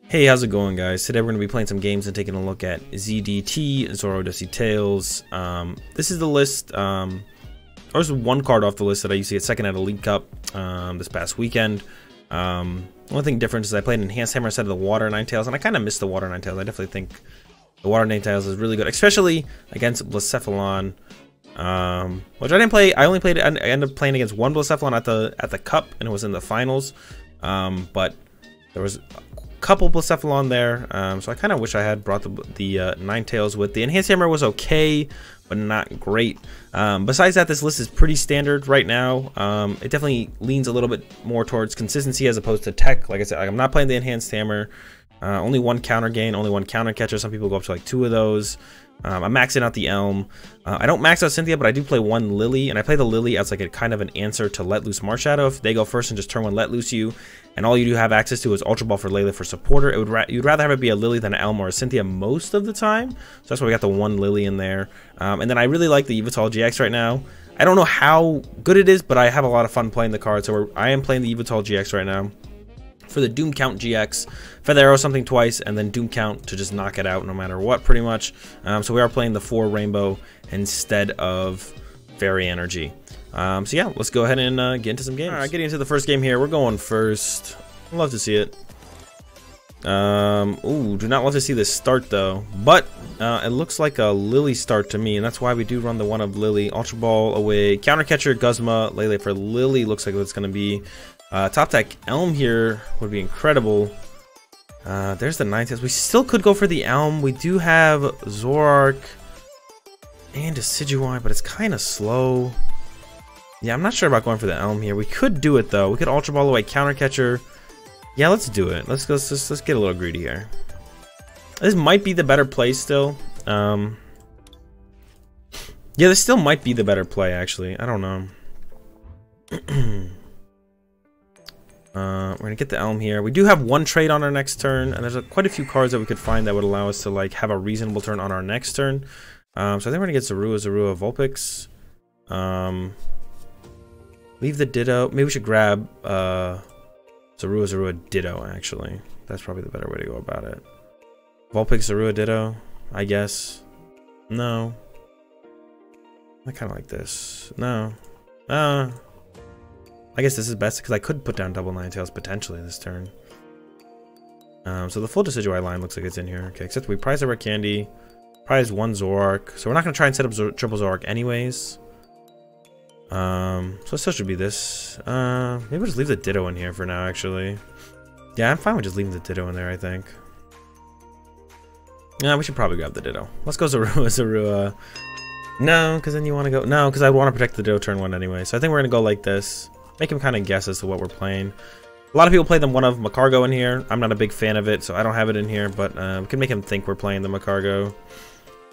Hey, how's it going, guys? Today we're going to be playing some games and taking a look at ZDT, Decitales. This is the list. There's one card off the list that I used to get second at a League Cup this past weekend. Only thing different is I played an Enhanced Hammer instead of the Water Ninetales, and I kind of missed the Water Ninetales. I definitely think the Water Ninetales is really good, especially against Blacephalon, which I didn't play. I ended up playing against one Blacephalon at the Cup, and it was in the finals. But there was couple Blacephalon there, so I kind of wish I had brought the Ninetales with. The Enhanced Hammer was okay, but not great. Besides that, this list is pretty standard right now. It definitely leans a little bit more towards consistency as opposed to tech. Like I said, I'm not playing the Enhanced Hammer. Only one counter gain, only one counter catcher. Some people go up to like 2 of those. I'm maxing out the Elm. I don't max out Cynthia, but I do play one Lily, and I play the Lily as like a kind of an answer to Let Loose Marshadow. If they go first and just turn one Let Loose you, and all you do have access to is Ultra Ball for Layla for supporter, you'd rather have it be a Lily than an Elm or a Cynthia most of the time. So that's why we got the one Lily in there. And then I really like the ZDT right now. I don't know how good it is, but I have a lot of fun playing the card. So I am playing the ZDT right now. For the Doom Count GX, Feather Arrow something twice, and then Doom Count to just knock it out no matter what, pretty much. So we are playing the 4 Rainbow instead of Fairy Energy. So yeah, let's go ahead and get into some games. All right, getting into the first game here. We're going first. I'd love to see it. Ooh, do not love to see this start though. But it looks like a Lily start to me, and that's why we do run the one of Lily. Ultra Ball away, Counter Catcher, Guzma, Lele for Lily. Looks like it's going to be. Top deck Elm here would be incredible. There's the Ninetales. We still could go for the Elm. We do have Zororark and Decidueye, but it's kind of slow. Yeah, I'm not sure about going for the Elm here. We could do it though. We could Ultra Ball away, Counter Catcher. Yeah, let's do it. Let's get a little greedy here. This might be the better play still. Yeah, this still might be the better play actually. I don't know. We're gonna get the Elm here. We do have one trade on our next turn, and there's quite a few cards that we could find that would allow us to like have a reasonable turn on our next turn. So I think we're gonna get Zororark, Vulpix. Leave the Ditto. Maybe we should grab Zororark, Ditto. Actually, that's probably the better way to go about it. Vulpix, Zororark, Ditto. I guess. No. I kind of like this. No. I guess this is best because I could put down double Ninetales potentially this turn. So the full Decidueye line looks like it's in here. Okay, except we prize a rare candy, prize one Zororark. So we're not going to try and set up triple Zororark anyways. So it still should be this. Maybe we'll just leave the Ditto in here for now, actually. Yeah, I'm fine with just leaving the Ditto in there, I think. Yeah, we should probably grab the Ditto. Let's go Zororark. No, because then you want to go... No, because I want to protect the Ditto turn 1 anyway. So I think we're going to go like this. Make him kind of guess as to what we're playing. A lot of people play them one of Macargo in here. I'm not a big fan of it, so I don't have it in here. But we can make him think we're playing the Macargo.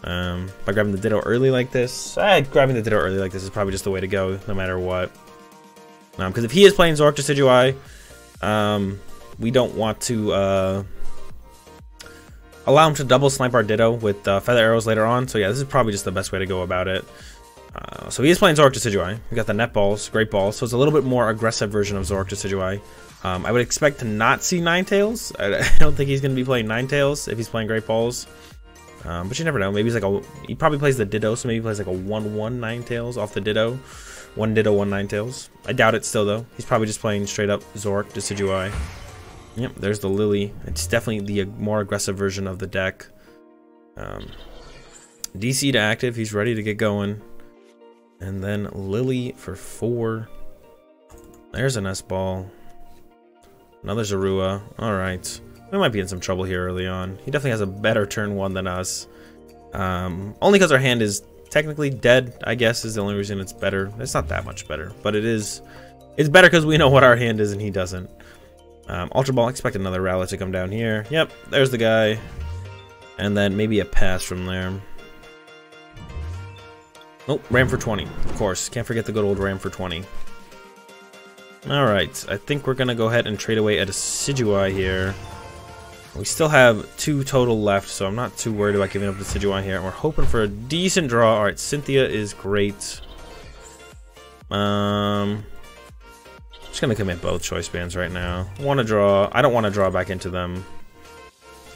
By grabbing the Ditto early like this. Grabbing the Ditto early like this is probably just the way to go, no matter what. Because if he is playing Zororark Decidueye, we don't want to allow him to double snipe our Ditto with Feather Arrows later on. So yeah, this is probably just the best way to go about it. So he is playing Zororark Decidueye. We got the Net Balls, Great Balls, so it's a little bit more aggressive version of Zororark Decidueye. I would expect to not see Ninetales. I don't think he's going to be playing Ninetales if he's playing Great Balls. But you never know. Maybe he's like he probably plays the Ditto, so maybe he plays like a 1-1 Ninetales off the Ditto. 1 Ditto, 1 Ninetales. I doubt it still though. He's probably just playing straight up Zororark Decidueye. Yep, there's the Lily. It's definitely the more aggressive version of the deck. DC to active. He's ready to get going. And then Lily for 4. There's an S-Ball. Another Zororark. Alright. We might be in some trouble here early on. He definitely has a better turn 1 than us. Only because our hand is technically dead, I guess, is the only reason it's better. It's not that much better, but it is. It's better because we know what our hand is and he doesn't. Ultra Ball, expect another Rowlet to come down here. Yep, there's the guy. And then maybe a pass from there. Oh, Ram for 20, of course. Can't forget the good old Ram for 20. Alright, I think we're going to go ahead and trade away a Decidueye here. We still have 2 total left, so I'm not too worried about giving up the Decidueye here. And we're hoping for a decent draw. Alright, Cynthia is great. Just going to commit both choice bands right now. I don't want to draw back into them.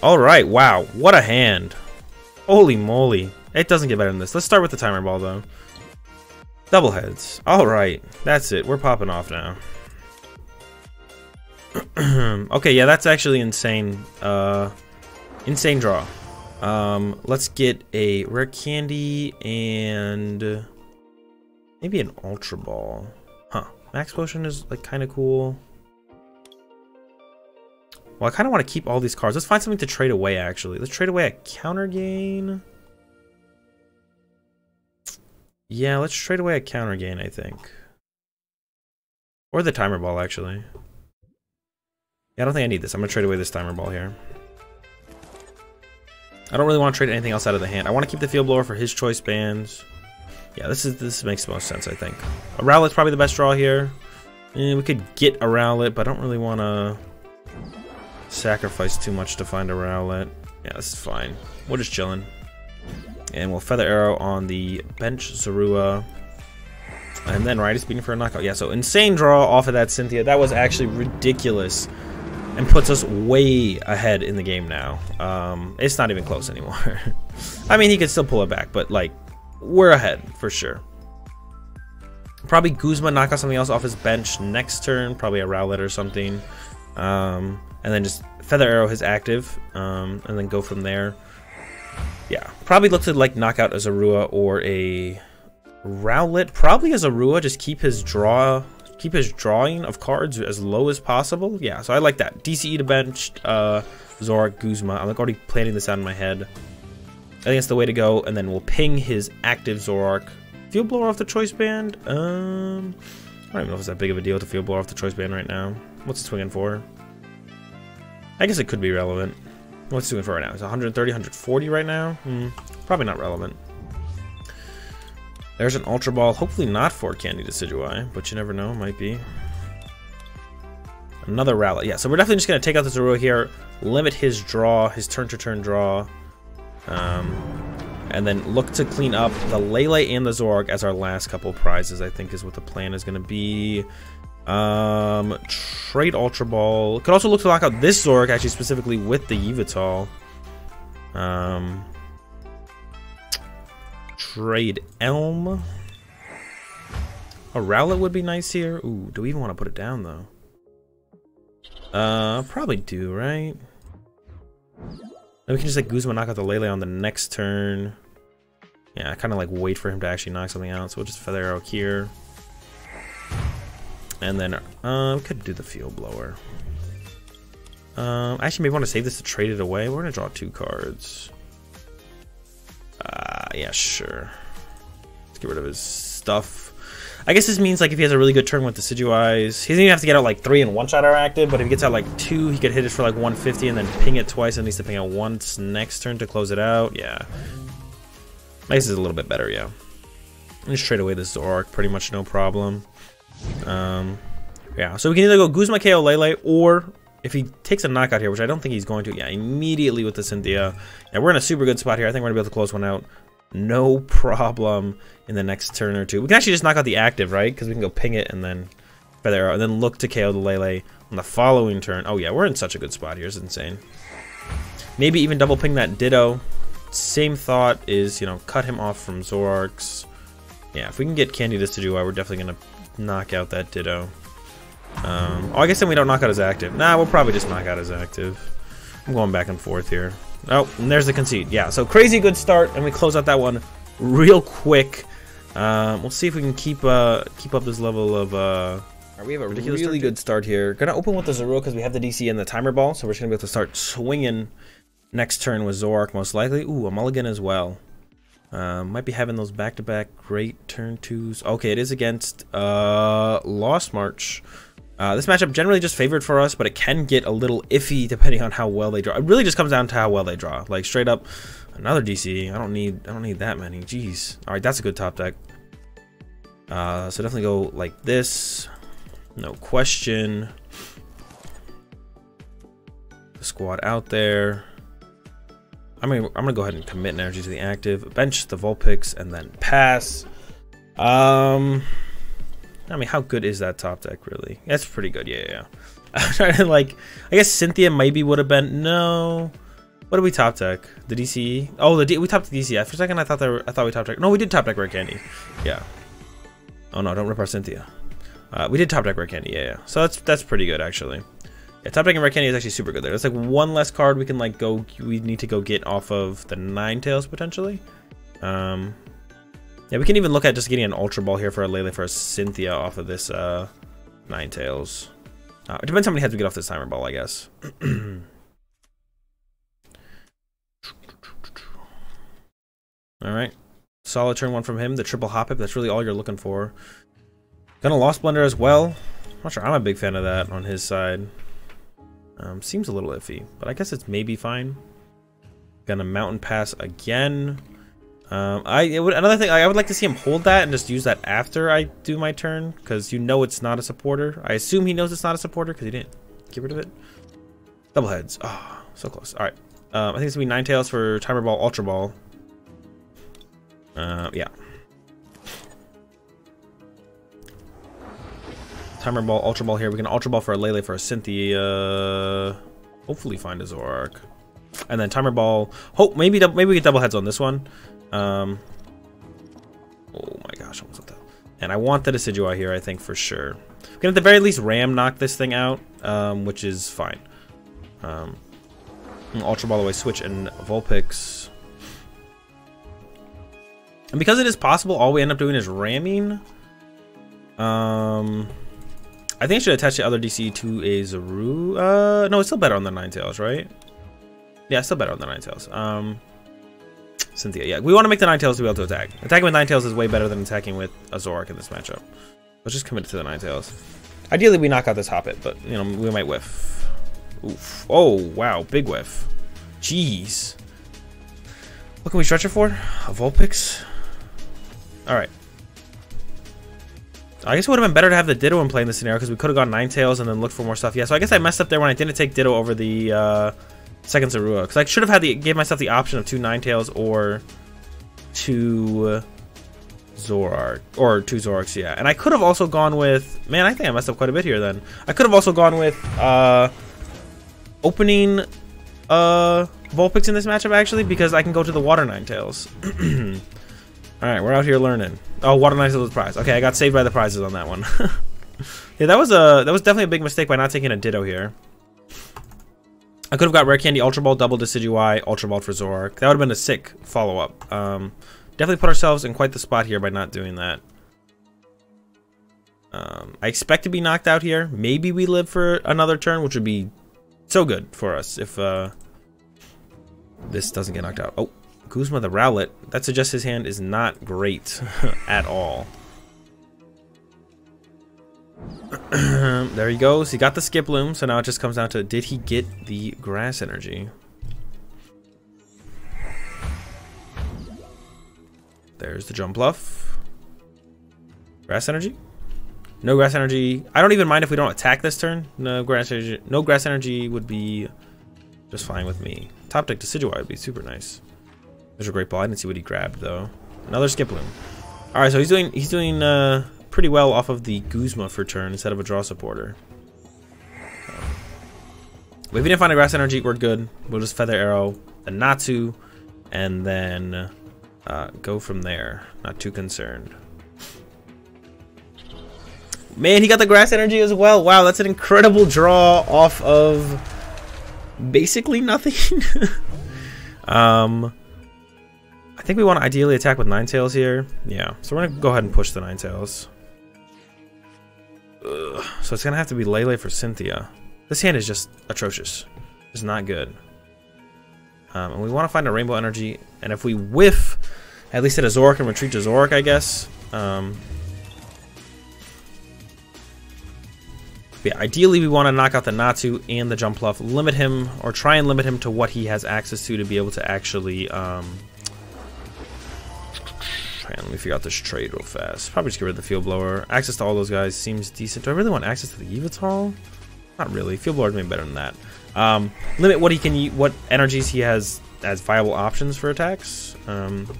All right, wow, what a hand. Holy moly. It doesn't get better than this. Let's start with the timer ball, though. Double heads. All right, that's it. We're popping off now. Okay, yeah, that's actually insane. Insane draw. Let's get a rare candy and maybe an ultra ball. Huh. Max potion is like kind of cool. Well, I kind of want to keep all these cards. Let's find something to trade away, actually. Let's trade away a counter gain. Yeah, let's trade away a counter gain, I think. Or the timer ball, actually. Yeah, I don't think I need this. I'm going to trade away this timer ball here. I don't really want to trade anything else out of the hand. I want to keep the field blower for his choice bands. Yeah, this makes the most sense, I think. A Rowlet's probably the best draw here. We could get a Rowlet, but I don't really want to sacrifice too much to find a Rowlet. Yeah, this is fine. We're just chilling. And we'll Feather Arrow on the bench Zorua. And then Righty Speeding for a knockout. Yeah, so insane draw off of that Cynthia. That was actually ridiculous. And puts us way ahead in the game now. It's not even close anymore. I mean, he could still pull it back, but like, we're ahead for sure. Probably Guzma knock out something else off his bench next turn. Probably a Rowlet or something. And then just Feather Arrow his active, and then go from there. Yeah, probably look to like knock out a Zorua or a Rowlet. Probably a Zorua, just keep his drawing of cards as low as possible. Yeah, so I like that. DCE to bench, Zororark, Guzma. I'm like already planning this out in my head. I think it's the way to go, and then we'll ping his active Zororark. Field blower off the choice band. I don't even know if it's that big of a deal to field blower off the choice band right now. What's it swinging for? I guess it could be relevant. What's it doing for right now? It's 130, 140 right now? Probably not relevant. There's an Ultra Ball. Hopefully not for Candy Decidueye, but you never know. Might be. Another Rowlet. Yeah, so we're definitely just going to take out the Zorua here, limit his draw, his turn-to-turn draw, and then look to clean up the Lele and the Zororark as our last couple prizes, I think is what the plan is going to be. Trade Ultra Ball. Could also look to lock out this Zororark actually specifically with the Yveltal. Trade Elm. A Rowlet would be nice here. Ooh, do we even want to put it down though? Probably do, right? Then we can just like Guzma knock out the Lele on the next turn. Yeah, kind of like wait for him to actually knock something out. So we'll just Feather Arrow here. And then, we could do the Field Blower. Actually, maybe want to save this to trade it away. We're going to draw 2 cards. Yeah, sure. Let's get rid of his stuff. I guess this means, like, if he has a really good turn with the Decidueyes, he doesn't even have to get out, like, 3 and one-shot are active, but if he gets out, like, 2, he could hit it for, like, 150 and then ping it twice and needs to ping it once next turn to close it out. Yeah. I guess it's a little bit better, yeah. Just trade away this Zororark, pretty much no problem. Yeah, so we can either go Guzma KO Lele, or if he takes a knockout here, which I don't think he's going to, yeah, immediately with the Cynthia. Yeah, we're in a super good spot here. I think we're gonna be able to close one out, no problem, in the next turn or two. We can actually just knock out the active, right? Because we can go ping it and then Feather Arrow, and then look to KO the Lele on the following turn. Oh yeah, we're in such a good spot here. It's insane. Maybe even double ping that Ditto. Same thought is, you know, cut him off from Zorarks. Yeah, if we can get Candy Decidueye, we're definitely gonna knock out that Ditto. Oh, I guess then we don't knock out his active. Nah, we'll probably just knock out his active. I'm going back and forth here. Oh, and there's the concede. Yeah, so crazy good start, and we close out that one real quick. We'll see if we can keep up this level of. We have a really good start here. Gonna open with the Zorua because we have the DC and the timer ball, so we're just gonna be able to start swinging next turn with Zororark most likely. Ooh, a mulligan as well. Might be having those back-to-back great turn 2s. Okay, it is against Lost March. This matchup generally just favored for us, but it can get a little iffy depending on how well they draw. It really just comes down to how well they draw. Like straight up, another DC. I don't need that many. Jeez. All right, that's a good top deck. So definitely go like this. No question. The squad out there. I'm gonna go ahead and commit an energy to the active, bench the Vulpix, and then pass. I mean, how good is that top deck, really? That's pretty good, yeah. I'm trying to, like, I guess Cynthia maybe would have been, no. What did we top deck? The DCE? Oh, we topped the DCE. For a second, I thought we top deck. No, we did top deck Rare Candy. Yeah. Oh no, don't rip our Cynthia. We did top deck Rare Candy. Yeah. So that's pretty good actually. Yeah, top decking Rare Candy is actually super good there. It's like one less card we can like go. We need to go get off of the Ninetales potentially. Yeah, we can even look at just getting an Ultra Ball here for a Lele for a Cynthia off of this Ninetales. It depends how many heads we get off this Timer Ball, I guess. All right, solid turn one from him. The triple hop up. That's really all you're looking for. Gonna Lost Blender as well. I'm not sure. I'm a big fan of that on his side. Seems a little iffy, but I guess it's maybe fine. Gonna Mountain Pass again. Another thing, I would like to see him hold that and just use that after I do my turn, because you know it's not a supporter. I assume he knows it's not a supporter because he didn't get rid of it. Double heads. Oh, so close. All right. I think it's gonna be Ninetales for Timer Ball, Ultra Ball. Yeah. Timer Ball, Ultra Ball here. We can Ultra Ball for a Lele for a Cynthia. Hopefully find a Zororark. And then Timer Ball. Maybe we get double heads on this one. Oh my gosh, almost left that. And I want the Decidueye here, I think, for sure. We can at the very least Ram knock this thing out, which is fine. Ultra Ball away, switch, and Vulpix. And because it is possible, all we end up doing is ramming. I think I should attach the other DC to a Zaru. No, it's still better on the Ninetales, right? Yeah, it's still better on the Ninetales. Cynthia, yeah. We want to make the Ninetales to be able to attack. Attacking with Ninetales is way better than attacking with a Zororark in this matchup. Let's just commit to the Ninetales. Ideally, we knock out this Hoppet, but, you know, we might whiff. Oof. Oh, wow. Big whiff. Jeez. What can we stretch it for? A Vulpix? Alright. I guess it would have been better to have the Ditto in play in this scenario because we could have gone Ninetales and then looked for more stuff. Yeah, so I guess I messed up there when I didn't take Ditto over the second Zorua. Because I should have gave myself the option of 2 Ninetales or 2 Zororark. Or 2 Zororarks, yeah. And I could have also gone with... Man, I think I messed up quite a bit here then. I could have also gone with opening Vulpix in this matchup, actually, because I can go to the Water Ninetales. Alright, we're out here learning. Oh, Water Ninetales was prize. Okay, I got saved by the prizes on that one. Yeah, that was definitely a big mistake by not taking a Ditto here. I could have got Rare Candy, Ultra Ball, double Decidueye, Ultra Ball for Zororark. That would have been a sick follow-up. Definitely put ourselves in quite the spot here by not doing that. I expect to be knocked out here. Maybe we live for another turn, which would be so good for us if this doesn't get knocked out. Oh, Guzma the Rowlet. That suggests his hand is not great at all. There he goes. He got the Skip Loom, so now it just comes down to, did he get the Grass Energy? There's the Jump Bluff. Grass Energy? No Grass Energy. I don't even mind if we don't attack this turn. No Grass Energy. No Grass Energy would be just fine with me. Top deck Decidueye would be super nice. There's a Great Ball. I didn't see what he grabbed though. Another Skip Loom. All right, so he's doing pretty well off of the Guzma for turn instead of a draw supporter. But if we didn't find a Grass Energy, we're good. We'll just Feather Arrow, a Natsu, and then go from there. Not too concerned. Man, he got the Grass Energy as well. Wow, that's an incredible draw off of basically nothing. I think we want to ideally attack with Ninetales here. Yeah, so we're going to go ahead and push the Ninetales. Ugh. So it's going to have to be Lele for Cynthia. This hand is just atrocious. It's not good. And we want to find a Rainbow Energy. And if we whiff, at least hit a Zororark and retreat to Zororark, I guess. Yeah, ideally we want to knock out the Natsu and the Jump Bluff. Limit him, or try and limit him to what he has access to be able to actually... Let me figure out this trade real fast. Probably just get rid of the Field Blower. Access to all those guys seems decent. Do I really want access to the Evital? Not really. Field Blower is maybe better than that. Limit what he can use, what energies he has as viable options for attacks.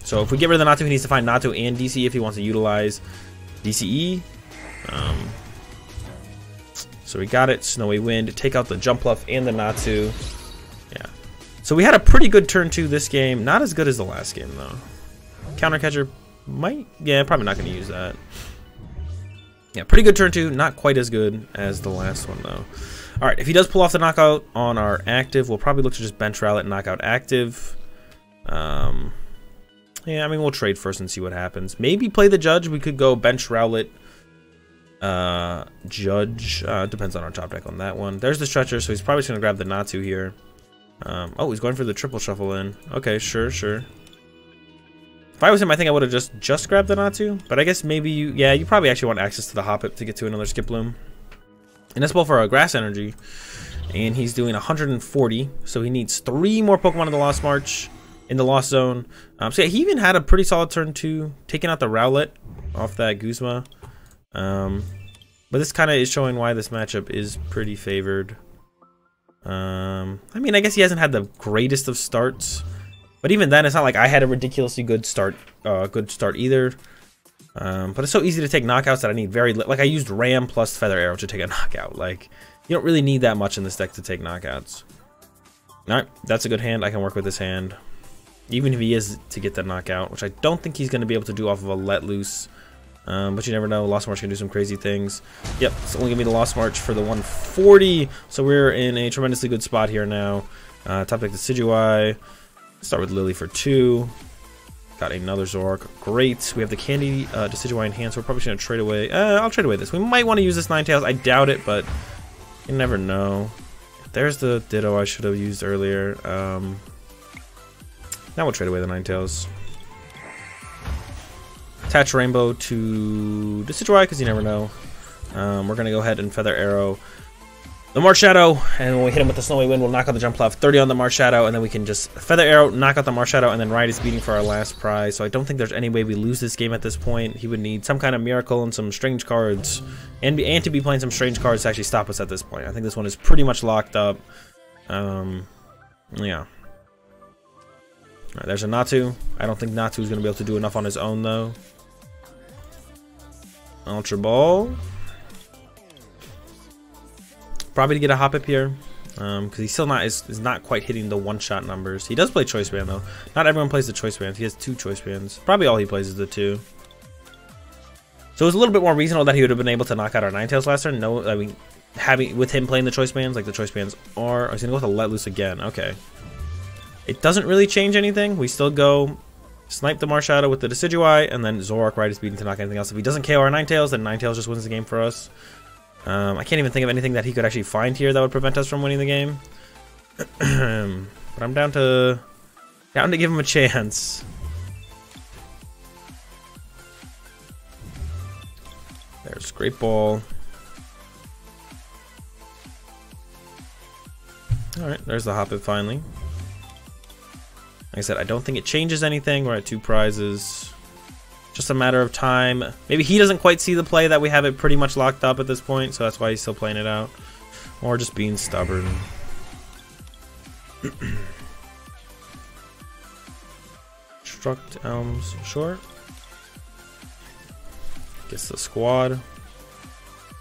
So if we get rid of the Natsu, he needs to find Natsu and DC if he wants to utilize DCE. So we got it. Snowy Wind. Take out the Jump Bluff and the Natsu. Yeah. So we had a pretty good turn 2 this game. Not as good as the last game, though. Counter catcher might... Yeah, probably not going to use that. Yeah, pretty good turn 2. Not quite as good as the last one, though. Alright, if he does pull off the knockout on our active, we'll probably look to just bench Rowlet and knock out active. Yeah, I mean, we'll trade first and see what happens. Maybe play the Judge. We could go bench Rowlet, Judge. Depends on our top deck on that one. There's the Stretcher, so he's probably just going to grab the Natu here. Oh, he's going for the triple shuffle in. Okay, sure. If I was him, I think I would have just grabbed the Natu. But I guess maybe you... Yeah, you probably actually want access to the Hoppip to get to another Skiploom. And that's both for a Grass Energy. And he's doing 140. So he needs 3 more Pokemon in the Lost March. In the Lost Zone. So yeah, he even had a pretty solid turn 2. Taking out the Rowlet off that Guzma. But this kind of is showing why this matchup is pretty favored. I mean, I guess he hasn't had the greatest of starts. But even then, it's not like I had a ridiculously good start either. But it's so easy to take knockouts that I need very... Like, I used Ram plus Feather Arrow to take a knockout. Like, you don't really need that much in this deck to take knockouts. Alright, that's a good hand. I can work with this hand. Even if he is to get the knockout, which I don't think he's going to be able to do off of a Let Loose. But you never know. Lost March can do some crazy things. Yep, it's only going to be the Lost March for the 140. So we're in a tremendously good spot here now. Top deck Decidueye. Start with Lily for 2. Got another Zororark. Great. We have the Candy Decidueye in hand, so we're probably going to trade away. I'll trade away this. We might want to use this Ninetales. I doubt it, but you never know. There's the Ditto I should have used earlier. Now we'll trade away the Ninetales. Attach Rainbow to Decidueye because you never know. We're going to go ahead and Feather Arrow the Marshadow, and when we hit him with the Snowy Wind, we'll knock out the Jump Left 30 on the Marshadow, and then we can just Feather Arrow, knock out the Marshadow, and then ride his beating for our last prize. So I don't think there's any way we lose this game at this point. He would need some kind of miracle and some strange cards, and to be playing some strange cards to actually stop us at this point. I think this one is pretty much locked up. Yeah. Alright, there's a Natu. I don't think Natu's going to be able to do enough on his own, though. Ultra Ball. Probably to get a Hoppip here, because he's still not is not quite hitting the one-shot numbers. He does play Choice Band, though. Not everyone plays the Choice Bands. He has 2 Choice Bands. Probably all he plays is the 2. So it was a little bit more reasonable that he would have been able to knock out our Ninetales last turn. No, I mean, with him playing the Choice Bands, like the Choice Bands are... I was going to go with a Let Loose again. Okay. It doesn't really change anything. We still go snipe the Marshadow with the Decidueye, and then Zororark ride his beating to knock anything else. If he doesn't KO our Ninetales, then Ninetales just wins the game for us. I can't even think of anything that he could actually find here that would prevent us from winning the game. But I'm down to give him a chance. There's Great Ball. Alright, there's the Hoppip finally. Like I said, I don't think it changes anything. We're at 2 prizes. Just a matter of time. Maybe he doesn't quite see the play that we have it pretty much locked up at this point, so that's why he's still playing it out. Or just being stubborn. Struct Elms short. Gets the squad.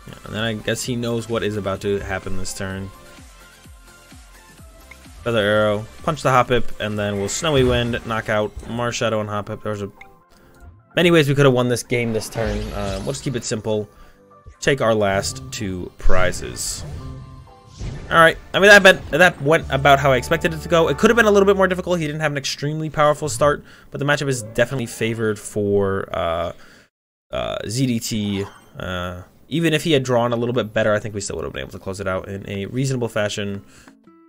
Yeah, and then I guess he knows what is about to happen this turn. Feather Arrow, punch the Hoppip, and then we'll Snowy Wind, knock out Marshadow and Hoppip. There's many ways we could have won this game this turn. We'll just keep it simple. Take our last 2 prizes. Alright, I mean, that went about how I expected it to go. It could have been a little bit more difficult. He didn't have an extremely powerful start, but the matchup is definitely favored for ZDT. Even if he had drawn a little bit better, I think we still would have been able to close it out in a reasonable fashion.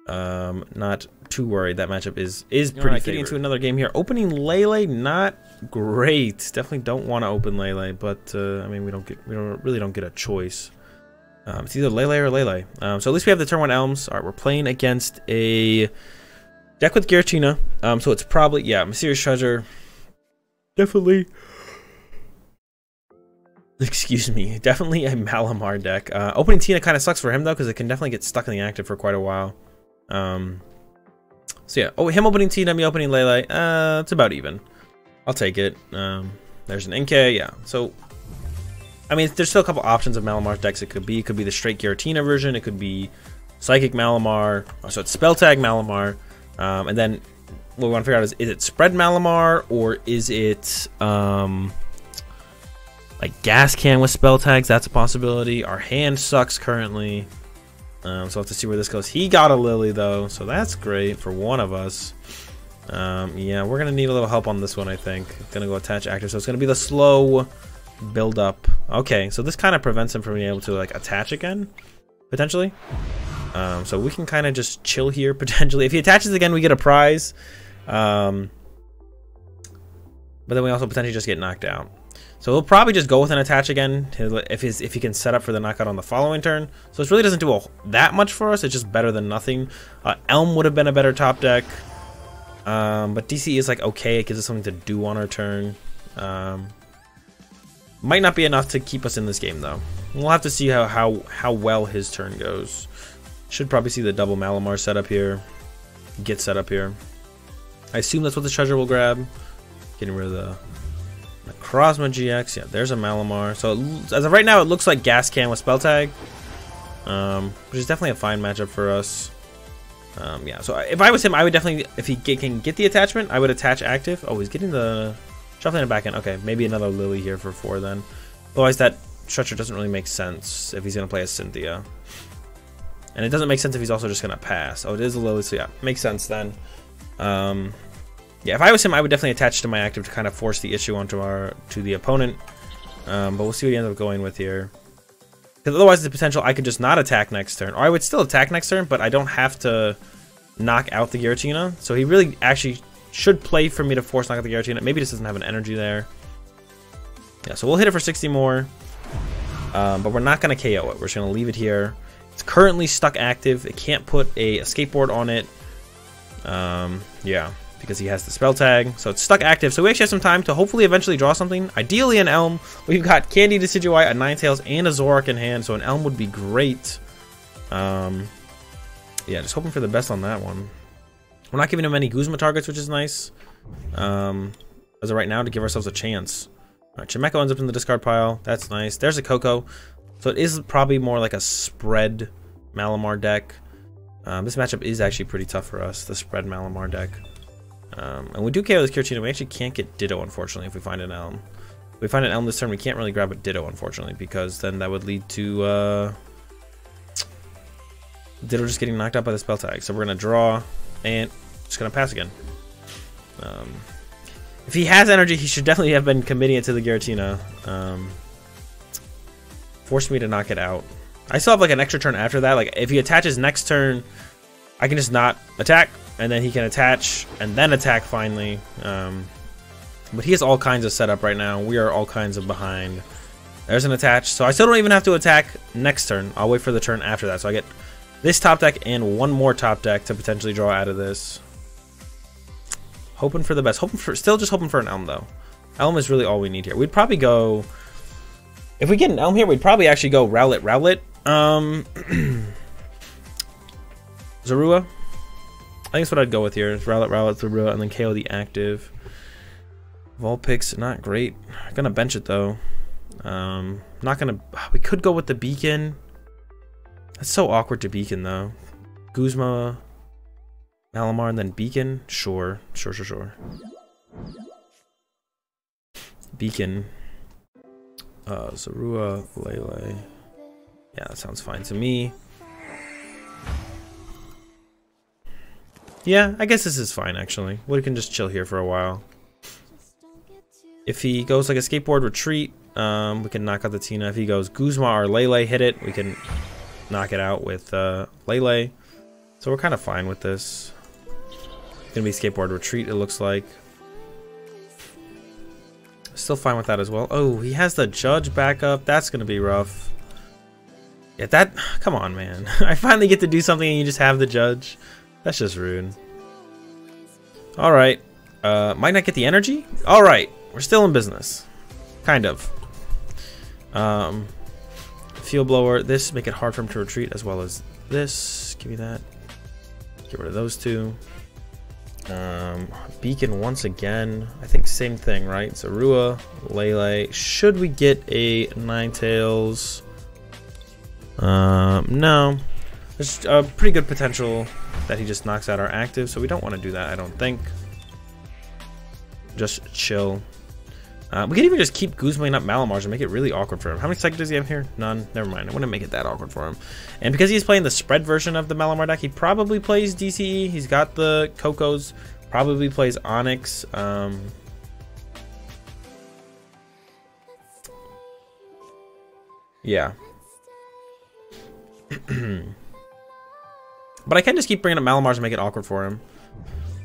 Not too worried. That matchup is pretty favored. Getting into another game here. Opening Lele, not great. Definitely don't want to open Lele, but I mean, we really don't get a choice. It's either Lele or Lele. So at least we have the turn 1 Elms. All right, we're playing against a deck with Giratina. So it's probably, yeah, Mysterious Treasure. Definitely. Excuse me. Definitely a Malamar deck. Opening Tina kind of sucks for him, though, because it can definitely get stuck in the active for quite a while. So yeah, him opening Tina, me opening Lele, it's about even. I'll take it. There's an NK, yeah. So, I mean, there's still a couple options of Malamar decks it could be. It could be the straight Giratina version. It could be Psychic Malamar. So it's Spell Tag Malamar. And then what we want to figure out is it spread Malamar or is it like gas can with spell tags? That's a possibility. Our hand sucks currently. So we'll have to see where this goes. He got a Lily though, so that's great for one of us. Yeah, we're gonna need a little help on this one, I think. Gonna go attach active, so it's gonna be the slow build up. Okay, so this kind of prevents him from being able to like attach again, potentially. So we can kind of just chill here potentially. If he attaches again, we get a prize. But then we also potentially just get knocked out. So he'll probably just go with an attach again if he can set up for the knockout on the following turn. So this really doesn't do that much for us. It's just better than nothing. Elm would have been a better top deck. But DC is like okay. It gives us something to do on our turn. Might not be enough to keep us in this game though. We'll have to see how well his turn goes. Should probably see the double Malamar set up here. Get set up here. I assume that's what the treasure will grab. Getting rid of the Necrozma GX. Yeah, there's a Malamar. So as of right now, it looks like Gas Can with Spell Tag, which is definitely a fine matchup for us. Yeah, so if I was him, I would definitely, if he can get the attachment, I would attach active. Oh, he's getting the shuffling it back in. Okay, maybe another Lily here for 4 then. Otherwise, that stretcher doesn't really make sense if he's going to play as Cynthia. And it doesn't make sense if he's also just going to pass. Oh, it is a Lily, so yeah, makes sense then. Yeah, if I was him, I would definitely attach to my active to kind of force the issue onto the opponent. But we'll see what he ends up going with here. Because otherwise, the potential I could just not attack next turn, or I would still attack next turn, but I don't have to knock out the Giratina. So he really actually should play for me to force knock out the Giratina. Maybe this doesn't have an energy there. Yeah, so we'll hit it for 60 more, but we're not going to KO it. We're just going to leave it here. It's currently stuck active. It can't put a skateboard on it. Yeah, because he has the spell tag, so it's stuck active. So we actually have some time to hopefully eventually draw something. Ideally an Elm. We've got Candy, Decidueye, a Ninetales, and a Zororark in hand, so an Elm would be great. Yeah, just hoping for the best on that one. We're not giving him any Guzma targets, which is nice. As of right now, to give ourselves a chance. Alright, Chimecho ends up in the discard pile. That's nice. There's a Coco. So it is probably more like a spread Malamar deck. This matchup is actually pretty tough for us, the spread Malamar deck. And we do KO this Giratina. We actually can't get Ditto, unfortunately, if we find an Elm. If we find an Elm this turn, we can't really grab a Ditto, unfortunately, because then that would lead to Ditto just getting knocked out by the spell tag. So we're going to draw and just going to pass again. If he has energy, he should definitely have been committing it to the Giratina. Forced me to knock it out. I still have like an extra turn after that. Like if he attaches next turn, I can just not attack, and then he can attach and then attack finally. But he has all kinds of setup right now. We are all kinds of behind. There's an attach, so I still don't even have to attack next turn. I'll wait for the turn after that. So I get this top deck and one more top deck to potentially draw out of this. Hoping for the best. Still just hoping for an Elm though. Elm is really all we need here. We'd probably go. If we get an Elm here, we'd probably actually go Rowlet. Zorua. I think that's what I'd go with here. Is Rowlet, Zorua, and then KO the active. Vulpix, not great. Gonna bench it though. Not gonna. We could go with the Beacon. That's so awkward to Beacon though. Guzma, Malamar, and then Beacon. Sure. Beacon. Zorua, Lele. Yeah, that sounds fine to me. Yeah, I guess this is fine actually. We can just chill here for a while. If he goes like a skateboard retreat, we can knock out the Tina. If he goes Guzma or Lele, hit it, we can knock it out with Lele. So we're kind of fine with this. It's gonna be skateboard retreat, it looks like. Still fine with that as well. Oh, he has the Judge backup. That's gonna be rough. Yeah, that. Come on, man. I finally get to do something and you just have the Judge. That's just rude. All right. Might not get the energy. All right, we're still in business, kind of. Field blower. This make it hard for him to retreat, as well as this. Give me that. Get rid of those two. Beacon once again. I think same thing, right? Zorua, Lele. Should we get a Ninetales? No. There's a pretty good potential that he just knocks out our active, so we don't want to do that, I don't think. Just chill. We could even just keep Guzmaing up Malamars and make it really awkward for him. How many psychic does he have here? None. Never mind. I wouldn't make it that awkward for him. And because he's playing the spread version of the Malamar deck, he probably plays DCE. He's got the Cocos. Probably plays Onyx. Yeah. But I can just keep bringing up Malamars and make it awkward for him.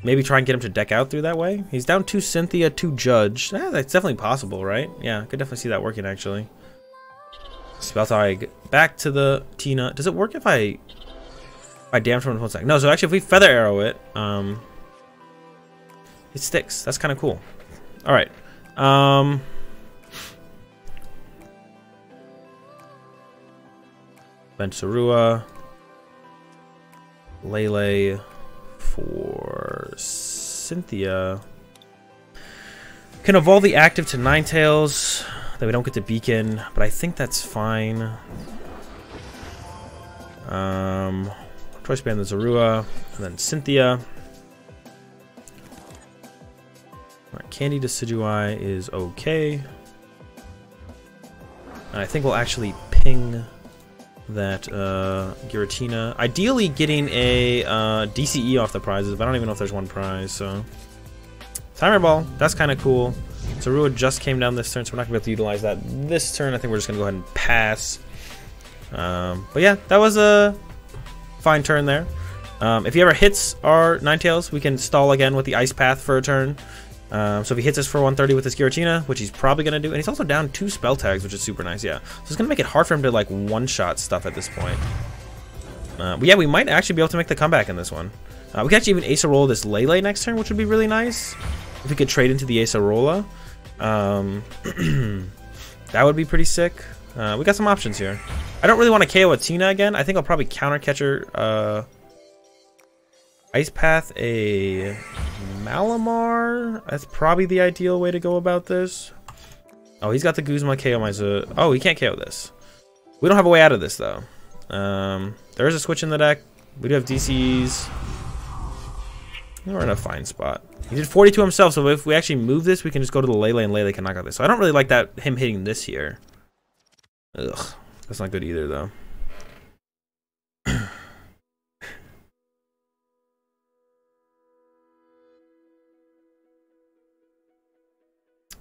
Maybe try and get him to deck out through that way. He's down 2 Cynthia, 2 Judge. That's definitely possible, right? Yeah, I could definitely see that working, actually. Spelltag back to the Tina. Does it work if I damage from one sec? No, so actually if we Feather Arrow it, it sticks. That's kind of cool. Alright. Bench Zorua. Lele for Cynthia. Can evolve the active to Ninetales. That we don't get to beacon, but I think that's fine. Choice band the Zorua, and then Cynthia. Alright, Candy Decidueye is okay. And I think we'll actually ping that Giratina. Ideally getting a DCE off the prizes, but I don't even know if there's one prize, so. Timer Ball, that's kind of cool. Zorua just came down this turn, so we're not going to be able to utilize that this turn. I think we're just going to go ahead and pass. But yeah, that was a fine turn there. If he ever hits our Ninetales, we can stall again with the Ice Path for a turn. So if he hits us for 130 with his Giratina, which he's probably going to do, and he's also down 2 spell tags, which is super nice, yeah. So it's going to make it hard for him to, like, one-shot stuff at this point. But yeah, we might actually be able to make the comeback in this one. We could actually even Acerola this Lele next turn, which would be really nice. If we could trade into the Acerola. That would be pretty sick. We got some options here. I don't really want to KO a Tina again. I think I'll probably counter catcher Ice Path a Malamar. That's probably the ideal way to go about this. Oh, he's got the Guzma KO my Zoo. Oh, he can't KO this. We don't have a way out of this though. There is a switch in the deck. We do have DCs. We're in a fine spot. He did 42 himself, so if we actually move this, we can just go to the Lele and Lele can knock out this. So I don't really like that him hitting this here. Ugh, that's not good either though.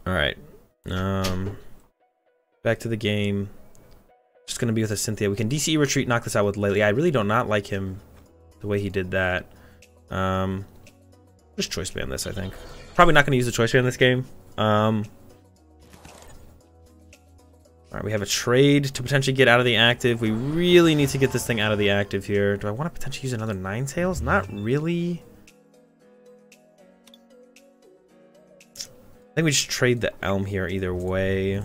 Alright. Back to the game. Just gonna be with a Cynthia. We can DCE retreat, knock this out with Lele. I really do not like him the way he did that. Just choice ban this, I think. Probably not gonna use the choice ban in this game. Alright, we have a trade to potentially get out of the active. We really need to get this thing out of the active here. Do I want to potentially use another Ninetales? Not really. I think we just trade the Elm here either way.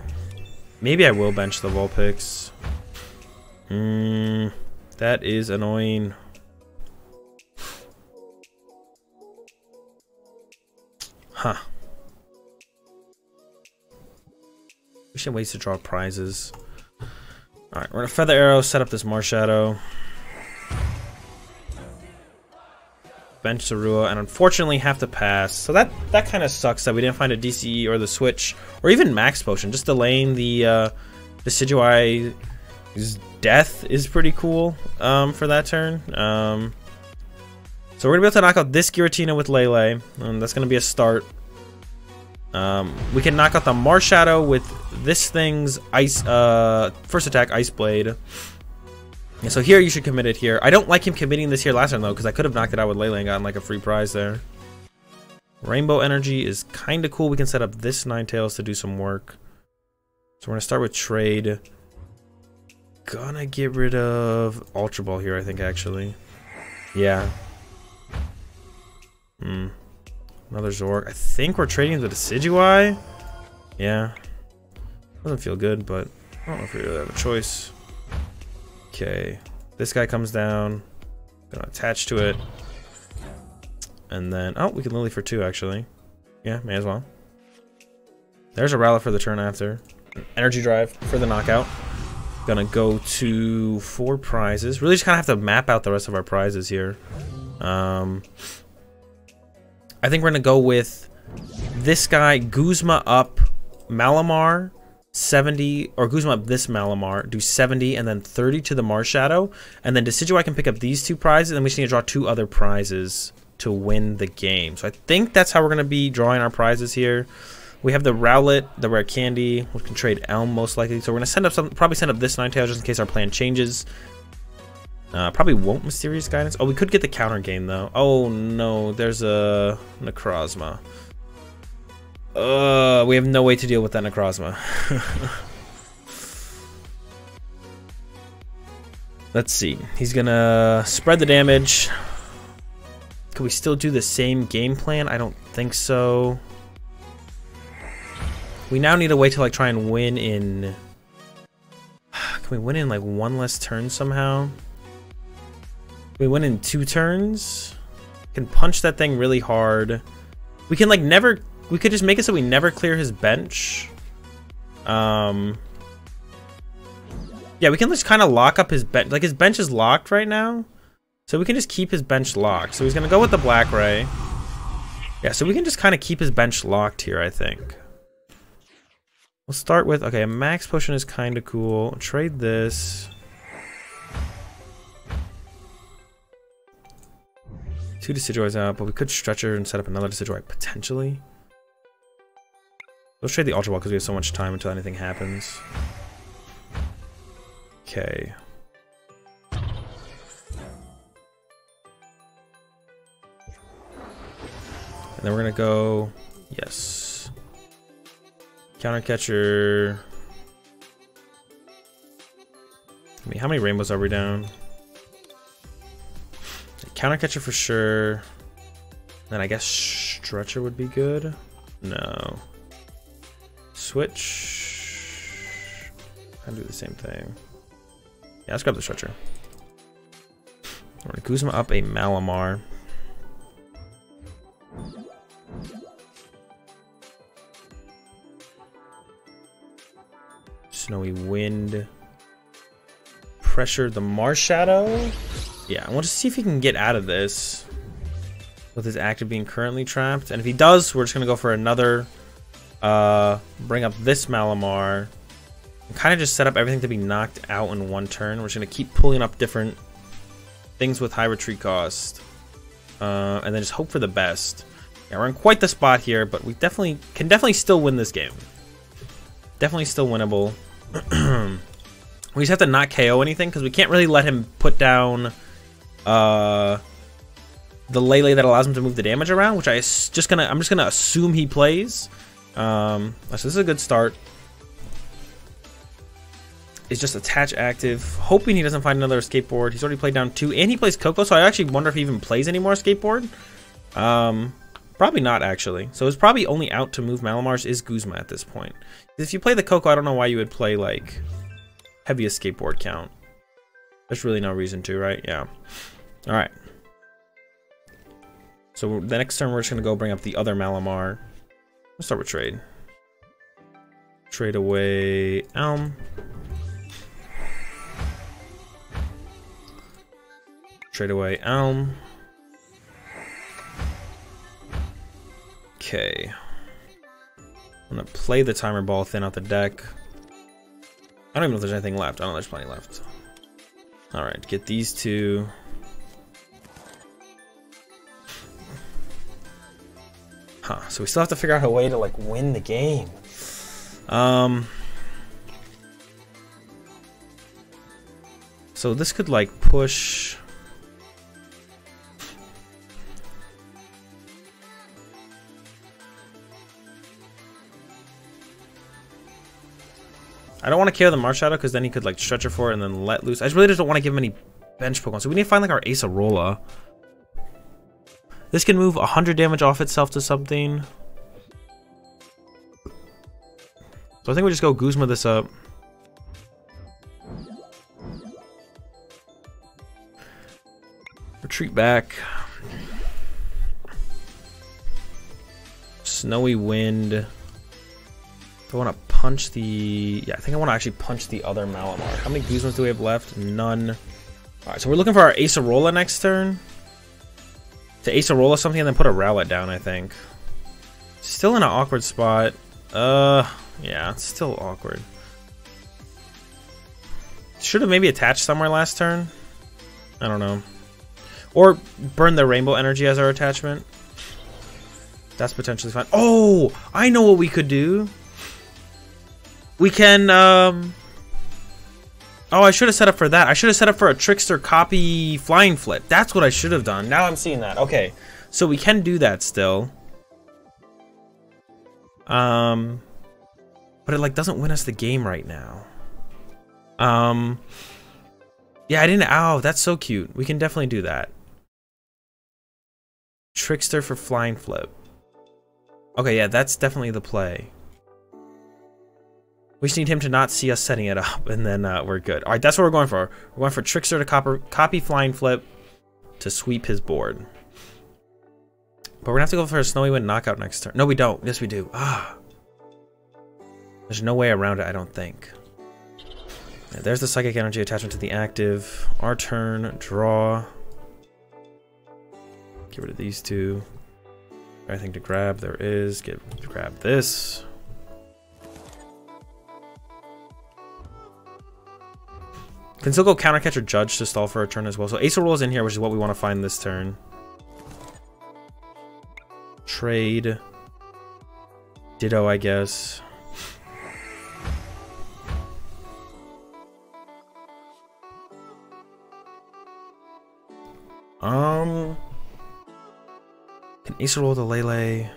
Maybe I will bench the Vulpix. That is annoying. Huh. We should ways to draw prizes. Alright, we're gonna Feather Arrow, set up this Marshadow. Bench Zorua, and unfortunately have to pass. So that kind of sucks that we didn't find a DCE or the switch, or even Max Potion. Just delaying the Decidueye's death is pretty cool for that turn. So we're gonna be able to knock out this Giratina with Lele. That's gonna be a start. We can knock out the Marshadow with this thing's ice. First attack, Ice Blade. Yeah, so here you should commit it here. I don't like him committing this here last time though, because I could have knocked it out with Lele and gotten like a free prize there. Rainbow Energy is kind of cool. We can set up this Ninetales to do some work. So we're gonna start with trade. Gonna get rid of Ultra Ball here, I think actually. Yeah. Another Zororark. I think we're trading the Decidueye. Yeah. Doesn't feel good, but I don't know if we really have a choice. Okay. This guy comes down. Gonna attach to it. And then, oh, we can Lily for 2 actually. Yeah, may as well. There's a Rowlet for the turn after. Energy Drive for the knockout. Gonna go to 4 prizes. Really just kind of have to map out the rest of our prizes here. I think we're gonna go with this guy, Guzma up Malamar, 70, or Guzma up this Malamar, do 70 and then 30 to the Marshadow. And then Decidueye can pick up these 2 prizes, and then we just need to draw 2 other prizes to win the game. So I think that's how we're gonna be drawing our prizes here. We have the Rowlet, the Rare Candy. We can trade Elm most likely. So we're gonna probably send up this Ninetales just in case our plan changes. Probably won't Mysterious Guidance. Oh, we could get the counter game though. Oh no, there's a Necrozma. We have no way to deal with that Necrozma. Let's see. He's gonna spread the damage. Can we still do the same game plan? I don't think so. We now need a way to like try and win in. Can we win in like 1 less turn somehow? We win in 2 turns. Can punch that thing really hard. We can like never. We could just make it so we never clear his bench. Yeah, we can just kind of lock up his bench. Like his bench is locked right now, so we can just keep his bench locked. So he's gonna go with the Black Ray. Yeah, so we can just kind of keep his bench locked here, I think. We'll start with, okay, a max potion is kind of cool. Trade this. 2 Decidueyes out, but we could Stretcher and set up another Decidueye potentially. Let's trade the Ultra Ball because we have so much time until anything happens. Okay. And then we're gonna go, yes. Counter Catcher. I mean, how many rainbows are we down? Counter Catcher for sure. Then I guess Stretcher would be good. No. Switch. I'll do the same thing. Yeah, let's grab the Stretcher. We're gonna Guzma up a Malamar. Snowy Wind. Pressure the Marshadow. Yeah, I want to see if he can get out of this with his active being currently trapped. And if he does, we're just going to go for another, bring up this Malamar. And kind of just set up everything to be knocked out in 1 turn. We're just going to keep pulling up different things with high retreat cost. And then just hope for the best. Yeah, we're in quite the spot here, but we can definitely still win this game. Definitely still winnable. We just have to not KO anything because we can't really let him put down the Lele that allows him to move the damage around, which I'm just gonna assume he plays. So this is a good start. It's just attach active, hoping he doesn't find another skateboard. He's already played down 2, and he plays Coco, so I actually wonder if he even plays any more skateboard. Probably not actually. So it's probably only out to move Malamars is Guzma at this point. If you play the Coco, I don't know why you would play like heaviest skateboard count. There's really no reason to, right? Yeah. All right. So the next turn, we're just gonna go bring up the other Malamar. Let's start with trade. Trade away Elm. Trade away Elm. Okay. I'm gonna play the Timer Ball, thin out the deck. I don't even know if there's anything left. I don't know, there's plenty left. Alright, get these 2. Huh, so we still have to figure out a way to like win the game. So this could like push. I don't want to KO the Marshadow because then he could like Stretcher for it and then let loose. I really just don't want to give him any bench Pokemon. So we need to find like our Acerola. This can move 100 damage off itself to something. So I think we just go Guzma this up. Retreat back. Snowy Wind. Do I want to punch the... Yeah, I think I want to actually punch the other Malamar. How many Guzmas do we have left? None. Alright, so we're looking for our Acerola next turn. To Acerola something and then put a Rowlet down, I think. Still in an awkward spot. Yeah, it's still awkward. Should have maybe attached somewhere last turn. I don't know. Or burn the Rainbow Energy as our attachment. That's potentially fine. Oh! I know what we could do. We can, Oh, I should have set up for that. I should have set up for a Trickster copy Flying Flip. That's what I should have done. Now I'm seeing that. Okay. So we can do that still. But it, like, doesn't win us the game right now. Yeah, I didn't... Ow, that's so cute. We can definitely do that. Trickster for Flying Flip. Okay, yeah, that's definitely the play. We just need him to not see us setting it up, and then we're good. Alright, that's what we're going for. We're going for Trickster to copy Flying Flip to sweep his board. But we're gonna have to go for a Snowy Wind knockout next turn. No, we don't. Yes, we do. Ah. There's no way around it, I don't think. Yeah, there's the Psychic Energy attachment to the active. Our turn. Draw. Get rid of these two. Anything to grab? There is. Grab this. Can still go Counter Catch or Judge to stall for a turn as well. So Acerola is in here, which is what we want to find this turn. Trade. Ditto, I guess. Can Acerola the Lele?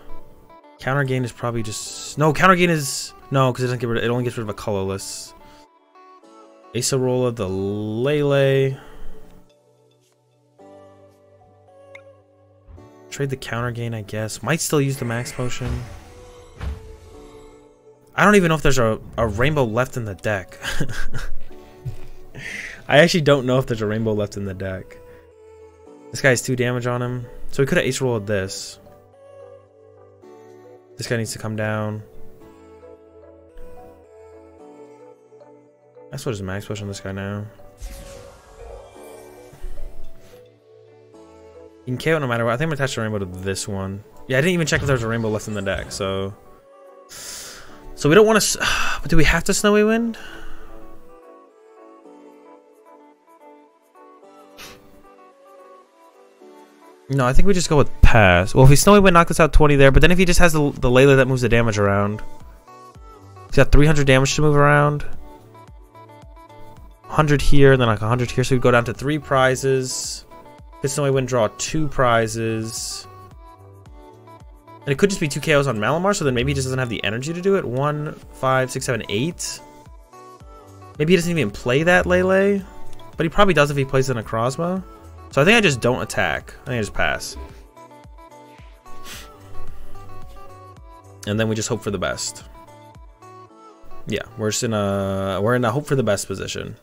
Counter gain is probably just... No, counter gain is... No, because it doesn't get rid of... It only gets rid of a colorless. Acerola the Lele. Trade the counter gain, I guess. Might still use the max potion. I don't even know if there's a rainbow left in the deck. I actually don't know if there's a rainbow left in the deck. This guy has 2 damage on him. So we could have Acerola this. This guy needs to come down. That's what is max push on this guy now. You can KO no matter what. I think I'm gonna attach the rainbow to this one. Yeah, I didn't even check if there's a rainbow left in the deck, so... So we don't want to... But do we have to Snowy Wind? No, I think we just go with pass. Well, if he Snowy Wind, knock this out 20 there, but then if he just has the Layla that moves the damage around. He's got 300 damage to move around. 100 here, and then like 100 here, so we'd go down to 3 prizes. Hit Snowy Wind, draw 2 prizes. And it could just be 2 KOs on Malamar, so then maybe he just doesn't have the energy to do it. 1, 5, 6, 7, 8. Maybe he doesn't even play that Lele. But he probably does if he plays in a Necrozma. So I think I just don't attack. I think I just pass. And then we just hope for the best. Yeah, we're just in a hope for the best position.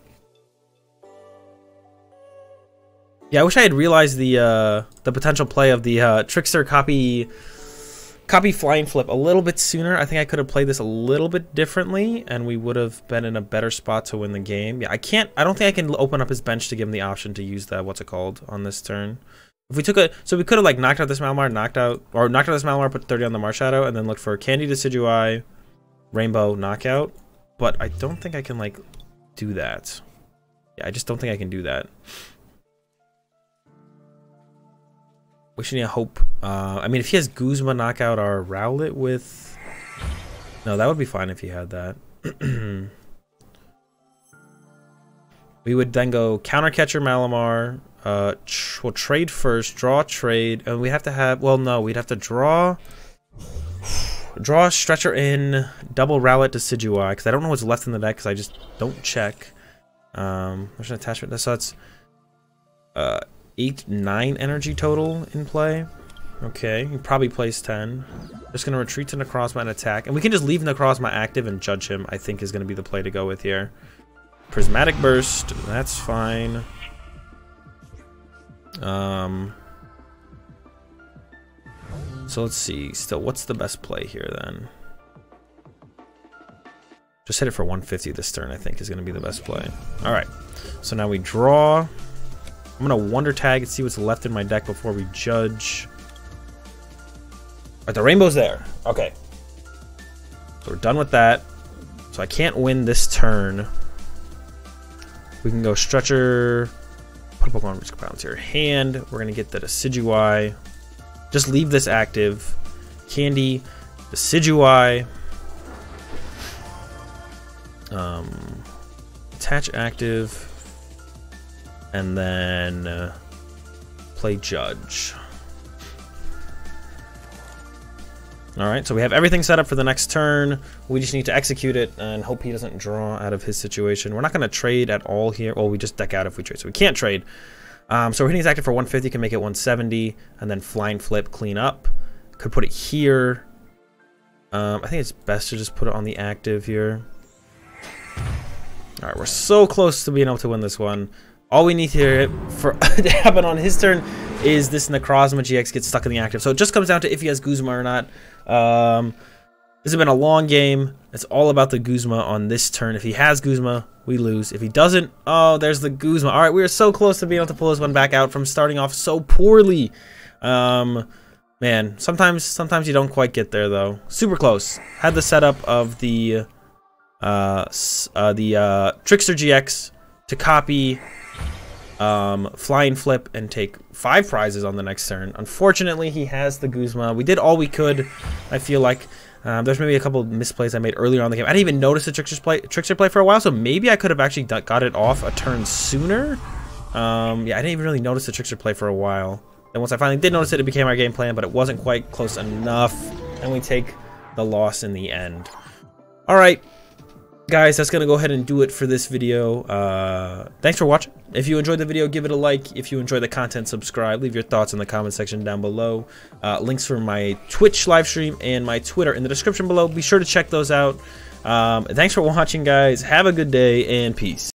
Yeah, I wish I had realized the potential play of the Trickster copy Flying Flip a little bit sooner. I think I could have played this a little bit differently, and we would have been in a better spot to win the game. Yeah, I don't think I can open up his bench to give him the option to use that, what's it called, on this turn. If we took so we could have like knocked out this Malamar, knocked out this Malamar, put 30 on the Marshadow, and then looked for Candy Decidueye, Rainbow knockout. But I don't think I can like do that. Yeah, I just don't think I can do that. We should need a hope. I mean, if he has Guzma knock out our Rowlet with... No, that would be fine if he had that. We would then go Counter Catcher Malamar. We'll trade first, draw trade. And we have to have... Well, no, we'd have to draw... Draw Stretcher in, double Rowlet Decidueye, because I don't know what's left in the deck, because I just don't check. There's an attachment. So that's 8, 9 energy total in play. Okay, he probably plays 10. Just going to retreat to Necrozma and attack. And we can just leave Necrozma active and judge him, I think is going to be the play to go with here. Prismatic Burst, that's fine. So let's see. Still, what's the best play here then? Just hit it for 150 this turn, I think, is going to be the best play. All right, so now we draw. I'm going to Wonder Tag and see what's left in my deck before we judge. All right, the rainbow's there. Okay. So we're done with that. So I can't win this turn. We can go Stretcher. Put a Pokemon Risk Balance here. Hand. We're going to get the Decidueye. Just leave this active. Candy. Decidueye. Attach active. And then play Judge. Alright, so we have everything set up for the next turn. We just need to execute it and hope he doesn't draw out of his situation. We're not going to trade at all here. Well, we just deck out if we trade, so we can't trade. So we're hitting his active for 150, can make it 170, and then Flying Flip, clean up. Could put it here. I think it's best to just put it on the active here. Alright, we're so close to being able to win this one. All we need here for to happen on his turn is this Necrozma GX gets stuck in the active. So it just comes down to if he has Guzma or not. This has been a long game. It's all about the Guzma on this turn. If he has Guzma, we lose. If he doesn't, oh, there's the Guzma. All right, we are so close to being able to pull this one back out from starting off so poorly. Man, sometimes you don't quite get there though. Super close. Had the setup of the Trickster GX to copy Flying Flip and take 5 prizes on the next turn. Unfortunately, he has the Guzma. We did all we could, I feel like. There's maybe a couple of misplays I made earlier on the game. I didn't even notice the Trickster play for a while, so maybe I could have actually got it off a turn sooner. Yeah, I didn't even really notice the Trickster play for a while. And once I finally did notice it, it became our game plan, but it wasn't quite close enough, and we take the loss in the end. Alright, guys, that's gonna go ahead and do it for this video. Thanks for watching. If you enjoyed the video, give it a like. If you enjoy the content, subscribe. Leave your thoughts in the comment section down below. Links for my Twitch live stream and my Twitter in the description below. Be sure to check those out. Thanks for watching, guys. Have a good day, and peace.